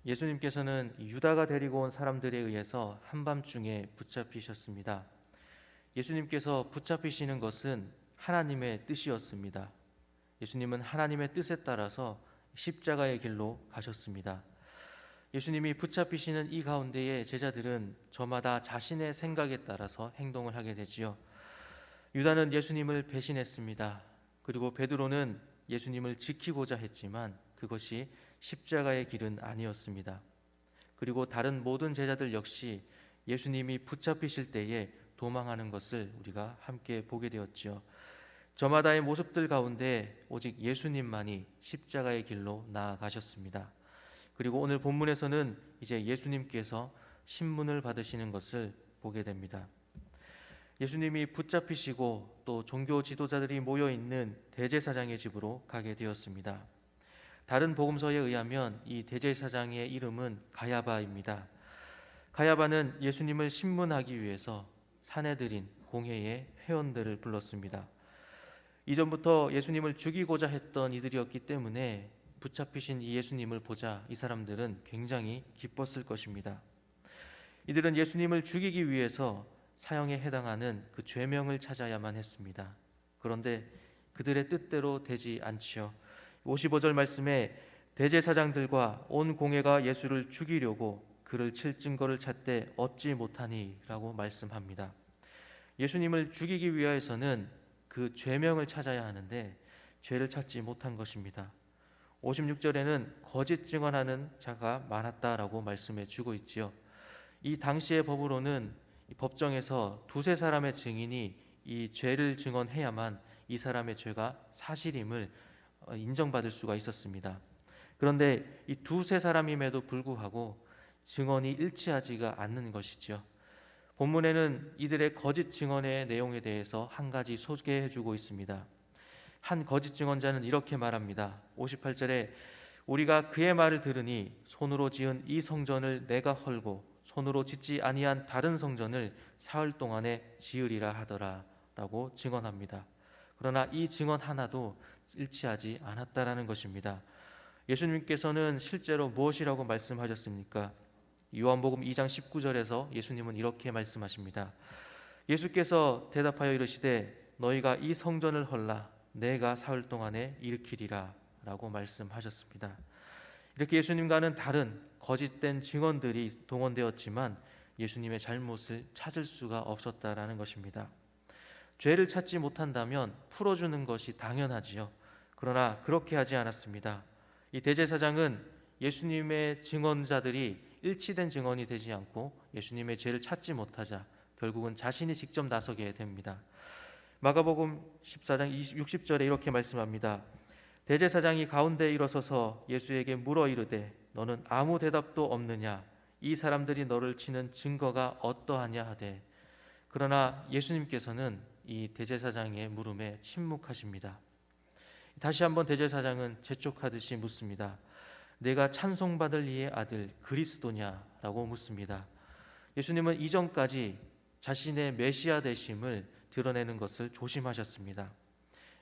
예수님께서는 유다가 데리고 온 사람들에 의해서 한밤중에 붙잡히셨습니다. 예수님께서 붙잡히시는 것은 하나님의 뜻이었습니다. 예수님은 하나님의 뜻에 따라서 십자가의 길로 가셨습니다. 예수님이 붙잡히시는 이 가운데에 제자들은 저마다 자신의 생각에 따라서 행동을 하게 되지요. 유다는 예수님을 배신했습니다. 그리고 베드로는 예수님을 지키고자 했지만 그것이 십자가의 길은 아니었습니다. 그리고 다른 모든 제자들 역시 예수님이 붙잡히실 때에 도망하는 것을 우리가 함께 보게 되었지요. 저마다의 모습들 가운데 오직 예수님만이 십자가의 길로 나아가셨습니다. 그리고 오늘 본문에서는 이제 예수님께서 신문을 받으시는 것을 보게 됩니다. 예수님이 붙잡히시고 또 종교 지도자들이 모여 있는 대제사장의 집으로 가게 되었습니다. 다른 복음서에 의하면 이 대제사장의 이름은 가야바입니다. 가야바는 예수님을 신문하기 위해서 사내들인 공회의 회원들을 불렀습니다. 이전부터 예수님을 죽이고자 했던 이들이었기 때문에 붙잡히신 이 예수님을 보자 이 사람들은 굉장히 기뻤을 것입니다. 이들은 예수님을 죽이기 위해서 사형에 해당하는 그 죄명을 찾아야만 했습니다. 그런데 그들의 뜻대로 되지 않지요. 55절 말씀에 대제사장들과 온 공회가 예수를 죽이려고 그를 칠 증거를 찾되 얻지 못하니 라고 말씀합니다. 예수님을 죽이기 위하여서는 그 죄명을 찾아야 하는데 죄를 찾지 못한 것입니다. 56절에는 거짓 증언하는 자가 많았다라고 말씀해 주고 있지요. 이 당시의 법으로는 법정에서 두세 사람의 증인이 이 죄를 증언해야만 이 사람의 죄가 사실임을 인정받을 수가 있었습니다. 그런데 이 두세 사람임에도 불구하고 증언이 일치하지가 않는 것이죠. 본문에는 이들의 거짓 증언의 내용에 대해서 한 가지 소개해주고 있습니다. 한 거짓 증언자는 이렇게 말합니다. 58절에 우리가 그의 말을 들으니 손으로 지은 이 성전을 내가 헐고 손으로 짓지 아니한 다른 성전을 사흘 동안에 지으리라 하더라 라고 증언합니다. 그러나 이 증언 하나도 일치하지 않았다라는 것입니다. 예수님께서는 실제로 무엇이라고 말씀하셨습니까? 요한복음 2장 19절에서 예수님은 이렇게 말씀하십니다. 예수께서 대답하여 이르시되 너희가 이 성전을 헐라 내가 사흘 동안에 일으키리라 라고 말씀하셨습니다. 이렇게 예수님과는 다른 거짓된 증언들이 동원되었지만 예수님의 잘못을 찾을 수가 없었다라는 것입니다. 죄를 찾지 못한다면 풀어주는 것이 당연하지요. 그러나 그렇게 하지 않았습니다. 이 대제사장은 예수님의 증언자들이 일치된 증언이 되지 않고 예수님의 죄를 찾지 못하자 결국은 자신이 직접 나서게 됩니다. 마가복음 14장 60절에 이렇게 말씀합니다. 대제사장이 가운데 일어서서 예수에게 물어 이르되 너는 아무 대답도 없느냐? 이 사람들이 너를 치는 증거가 어떠하냐 하되 그러나 예수님께서는 이 대제사장의 물음에 침묵하십니다. 다시 한번 대제사장은 재촉하듯이 묻습니다. 내가 찬송받을 이의 아들 그리스도냐라고 묻습니다. 예수님은 이전까지 자신의 메시아 되심을 드러내는 것을 조심하셨습니다.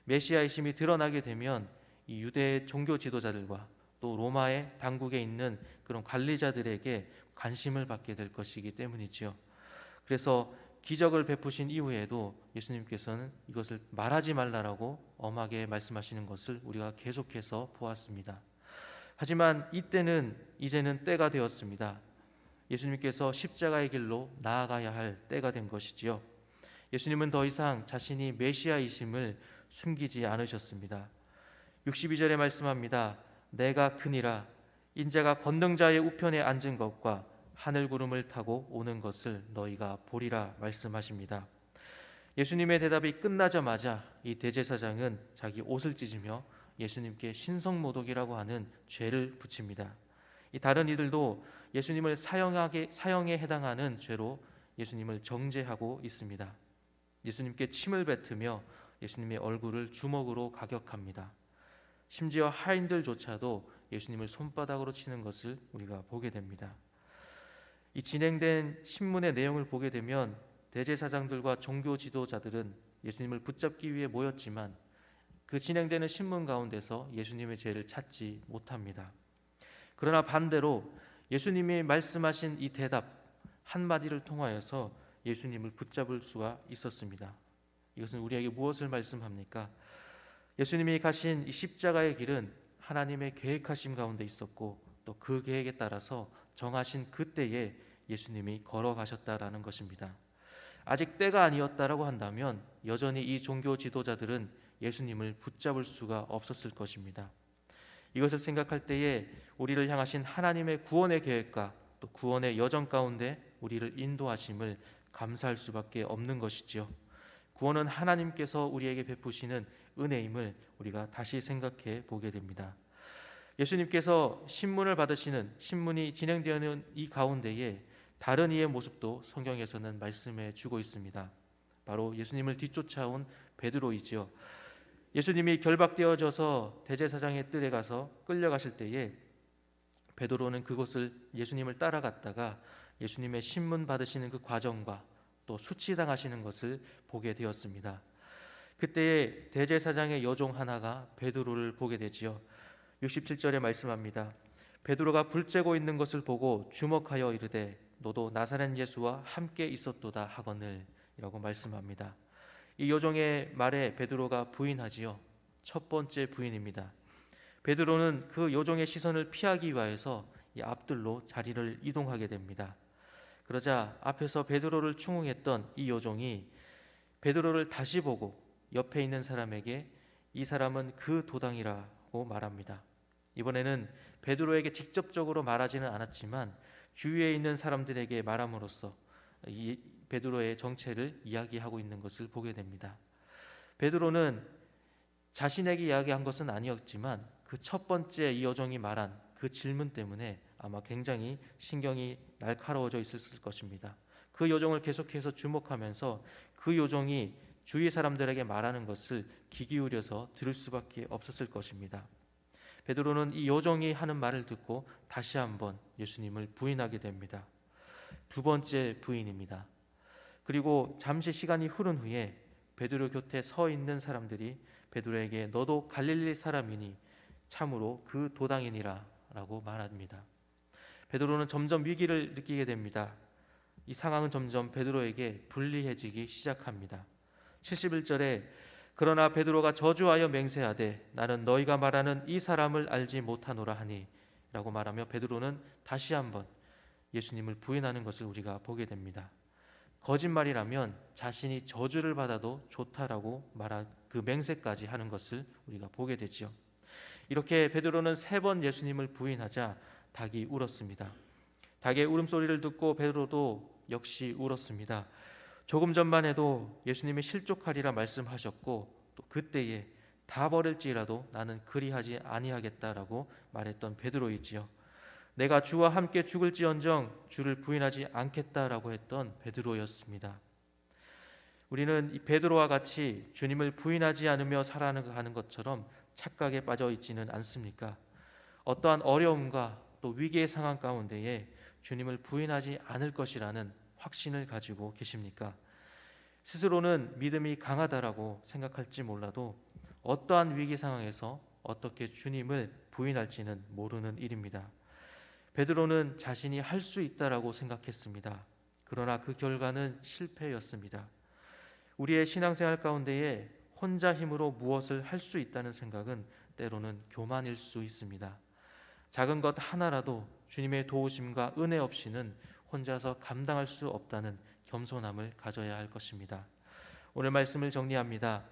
메시아이심이 드러나게 되면 이 유대의 종교 지도자들과 또 로마의 당국에 있는 그런 관리자들에게 관심을 받게 될 것이기 때문이지요. 그래서 기적을 베푸신 이후에도 예수님께서는 이것을 말하지 말라라고 엄하게 말씀하시는 것을 우리가 계속해서 보았습니다. 하지만 이때는 이제는 때가 되었습니다. 예수님께서 십자가의 길로 나아가야 할 때가 된 것이지요. 예수님은 더 이상 자신이 메시아이심을 숨기지 않으셨습니다. 62절에 말씀합니다. 내가 크니라 인자가 권능자의 우편에 앉은 것과 하늘 구름을 타고 오는 것을 너희가 보리라 말씀하십니다. 예수님의 대답이 끝나자마자 이 대제사장은 자기 옷을 찢으며 예수님께 신성모독이라고 하는 죄를 붙입니다. 이 다른 이들도 예수님을 사형에 해당하는 죄로 예수님을 정죄하고 있습니다. 예수님께 침을 뱉으며 예수님의 얼굴을 주먹으로 가격합니다. 심지어 하인들조차도 예수님을 손바닥으로 치는 것을 우리가 보게 됩니다. 이 진행된 신문의 내용을 보게 되면 대제사장들과 종교 지도자들은 예수님을 붙잡기 위해 모였지만 그 진행되는 신문 가운데서 예수님의 죄를 찾지 못합니다. 그러나 반대로 예수님이 말씀하신 이 대답 한마디를 통하여서 예수님을 붙잡을 수가 있었습니다. 이것은 우리에게 무엇을 말씀합니까? 예수님이 가신 이 십자가의 길은 하나님의 계획하심 가운데 있었고 또 그 계획에 따라서 정하신 그때에 예수님이 걸어가셨다라는 것입니다. 아직 때가 아니었다라고 한다면 여전히 이 종교 지도자들은 예수님을 붙잡을 수가 없었을 것입니다. 이것을 생각할 때에 우리를 향하신 하나님의 구원의 계획과 또 구원의 여정 가운데 우리를 인도하심을 감사할 수밖에 없는 것이지요. 구원은 하나님께서 우리에게 베푸시는 은혜임을 우리가 다시 생각해 보게 됩니다. 예수님께서 신문을 받으시는 신문이 진행되는 이 가운데에 다른 이의 모습도 성경에서는 말씀해 주고 있습니다. 바로 예수님을 뒤쫓아온 베드로이지요. 예수님이 결박되어져서 대제사장의 뜰에 가서 끌려가실 때에 베드로는 그곳을 예수님을 따라갔다가 예수님의 신문 받으시는 그 과정과 또 수치당하시는 것을 보게 되었습니다. 그때에 대제사장의 여종 하나가 베드로를 보게 되지요. 67절에 말씀합니다. 베드로가 불 쬐고 있는 것을 보고 주목하여 이르되 너도 나사렛 예수와 함께 있었도다 하거늘 이라고 말씀합니다. 이 여종의 말에 베드로가 부인하지요. 첫 번째 부인입니다. 베드로는 그 여종의 시선을 피하기 위해서 이 앞들로 자리를 이동하게 됩니다. 그러자 앞에서 베드로를 충응했던 이 여종이 베드로를 다시 보고 옆에 있는 사람에게 이 사람은 그 도당이라고 말합니다. 이번에는 베드로에게 직접적으로 말하지는 않았지만 주위에 있는 사람들에게 말함으로써 이 베드로의 정체를 이야기하고 있는 것을 보게 됩니다. 베드로는 자신에게 이야기한 것은 아니었지만 그 첫 번째 이 여종이 말한 그 질문 때문에 아마 굉장히 신경이 날카로워져 있었을 것입니다. 그 여종을 계속해서 주목하면서 그 여종이 주위 사람들에게 말하는 것을 귀 기울여서 들을 수밖에 없었을 것입니다. 베드로는 이 여종이 하는 말을 듣고 다시 한번 예수님을 부인하게 됩니다. 두 번째 부인입니다. 그리고 잠시 시간이 흐른 후에 베드로 곁에 서 있는 사람들이 베드로에게 너도 갈릴리 사람이니 참으로 그 도당이니라 라고 말합니다. 베드로는 점점 위기를 느끼게 됩니다. 이 상황은 점점 베드로에게 불리해지기 시작합니다. 71절에 그러나 베드로가 저주하여 맹세하되 나는 너희가 말하는 이 사람을 알지 못하노라 하니 라고 말하며 베드로는 다시 한번 예수님을 부인하는 것을 우리가 보게 됩니다. 거짓말이라면 자신이 저주를 받아도 좋다라고 말한 그 맹세까지 하는 것을 우리가 보게 되지요. 이렇게 베드로는 3번 예수님을 부인하자 닭이 울었습니다. 닭의 울음소리를 듣고 베드로도 역시 울었습니다. 조금 전만 해도 예수님이 실족하리라 말씀하셨고 또 그때에 다 버릴지라도 나는 그리하지 아니하겠다라고 말했던 베드로이지요. 내가 주와 함께 죽을지언정 주를 부인하지 않겠다라고 했던 베드로였습니다. 우리는 이 베드로와 같이 주님을 부인하지 않으며 살아가는 것처럼 착각에 빠져 있지는 않습니까? 어떠한 어려움과 또 위기의 상황 가운데에 주님을 부인하지 않을 것이라는 확신을 가지고 계십니까? 스스로는 믿음이 강하다라고 생각할지 몰라도 어떠한 위기 상황에서 어떻게 주님을 부인할지는 모르는 일입니다. 베드로는 자신이 할 수 있다라고 생각했습니다. 그러나 그 결과는 실패였습니다. 우리의 신앙생활 가운데에 혼자 힘으로 무엇을 할 수 있다는 생각은 때로는 교만일 수 있습니다. 작은 것 하나라도 주님의 도우심과 은혜 없이는 혼자서 감당할 수 없다는 겸손함을 가져야 할 것입니다. 오늘 말씀을 정리합니다.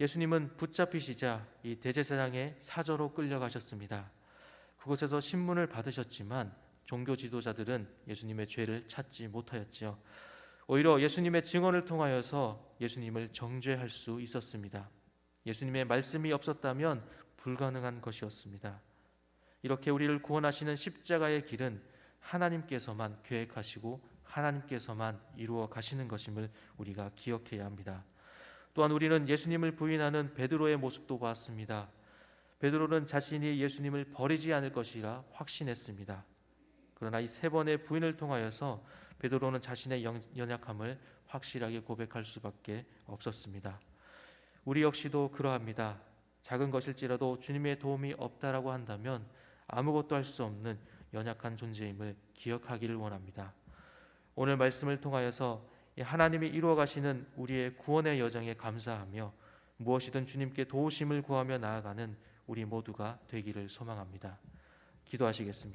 예수님은 붙잡히시자 이 대제사장의 사저로 끌려가셨습니다. 그곳에서 신문을 받으셨지만 종교 지도자들은 예수님의 죄를 찾지 못하였지요. 오히려 예수님의 증언을 통하여서 예수님을 정죄할 수 있었습니다. 예수님의 말씀이 없었다면 불가능한 것이었습니다. 이렇게 우리를 구원하시는 십자가의 길은 하나님께서만 계획하시고 하나님께서만 이루어 가시는 것임을 우리가 기억해야 합니다. 또한 우리는 예수님을 부인하는 베드로의 모습도 보았습니다. 베드로는 자신이 예수님을 버리지 않을 것이라 확신했습니다. 그러나 이 3번의 부인을 통하여서 베드로는 자신의 연약함을 확실하게 고백할 수밖에 없었습니다. 우리 역시도 그러합니다. 작은 것일지라도 주님의 도움이 없다라고 한다면 아무것도 할 수 없는 연약한 존재임을 기억하기를 원합니다. 오늘 말씀을 통하여서 하나님이 이루어 가시는 우리의 구원의 여정에 감사하며 무엇이든 주님께 도우심을 구하며 나아가는 우리 모두가 되기를 소망합니다. 기도하시겠습니다.